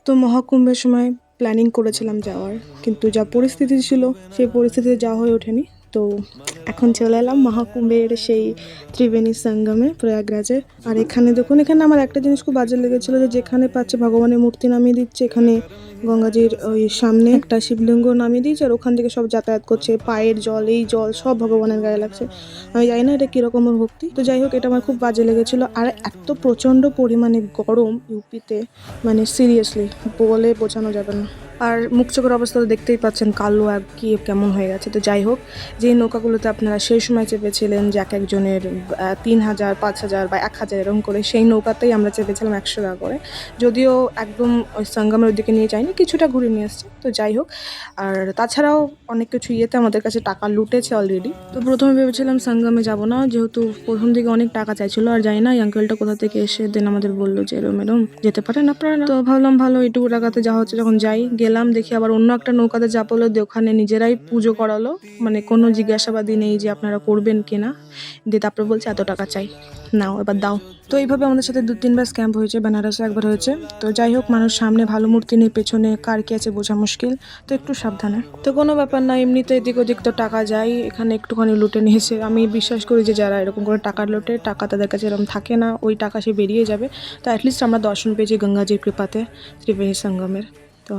তো মহাকুম্ভের সময় প্ল্যানিং করেছিলাম যাওয়ার, কিন্তু যা পরিস্থিতি ছিল সেই পরিস্থিতিতে যাওয়া হয়ে ওঠেনি। তো এখন চলে এলাম মহাকুম্ভের সেই ত্রিবেণী সঙ্গমে, প্রয়াগরাজে। আর এখানে দেখুন, এখানে আমার একটা জিনিস খুব বাজে লেগেছিল যে যেখানে পাচ্ছে ভগবানের মূর্তি নামিয়ে দিচ্ছে, এখানে গঙ্গাজির ওই সামনে একটা শিবলিঙ্গ নামিয়ে দিয়েছে, আর ওখান থেকে সব যাতায়াত করছে, পায়ের জল এই জল সব ভগবানের গায়ে লাগছে। আমি জানি না এটা কিরকম ভক্তি, তো যাই হোক এটা আমার খুব বাজে লেগেছিল। আর এত প্রচণ্ড পরিমাণে গরম ইউপিতে, মানে সিরিয়াসলি বলে বোঝানো যাবে না। আর মুখ চোখের অবস্থা তো দেখতেই পাচ্ছেন, কালো এক কি কেমন হয়ে গেছে। তো যাই হোক, যে নৌকাগুলোতে আপনারা সেই সময় চেপেছিলেন যে এক একজনের 3,000, 5,000 বা 1,000 এরকম করে, সেই নৌকাতেই আমরা চেপেছিলাম 100 টাকা করে। যদিও একদম ওই সঙ্গমের ওইদিকে নিয়ে যায়নি, কিছুটা ঘুরে নিয়ে এসছে। তো যাই হোক, আর তাছাড়াও অনেক কিছু ইয়েতে আমাদের কাছে টাকা লুটেছে অলরেডি। তো প্রথমে ভেবেছিলাম সঙ্গমে যাব না, যেহেতু প্রথম দিকে অনেক টাকা চাইছিল। আর জানি না এই আঙ্কেলটা কোথা থেকে এসে দেন আমাদের বললো যে এরম এরম যেতে পারেন আপনারা না। তো ভাবলাম ভালো, এইটুকু টাকাতে যা হচ্ছে যখন যাই। গেলাম, দেখি আবার অন্য একটা নৌকাতে চাপালো, দিয়ে ওখানে নিজেরাই পুজো করালো, মানে কোনো জিজ্ঞাসাবাদী নেই যে আপনারা করবেন কিনা। দিয়ে তারপরে বলছে এত টাকা চাই, নাও এবার দাও। তো এইভাবে আমাদের সাথে 2-3 বার স্ক্যাম্প হয়েছে, বেনারসে একবার হয়েছে। তো যাই হোক, মানুষ সামনে ভালো মূর্তি নিয়ে পেছনে কার কি আছে বোঝা মুশকিল, তো একটু সাবধানে। তো কোনো ব্যাপার না, এমনিতে এদিক ওদিক তো টাকা যায়, এখানে একটুখানি লুটে নিয়েছে। আমি বিশ্বাস করি যে যারা এরকম করে টাকার লোটে, টাকা তাদের কাছে এরকম থাকে না, ওই টাকা সে বেরিয়ে যাবে। তো অ্যাটলিস্ট আমরা দর্শন পেয়েছি গঙ্গাজির কৃপাতে ত্রিবেণী সঙ্গমের। তো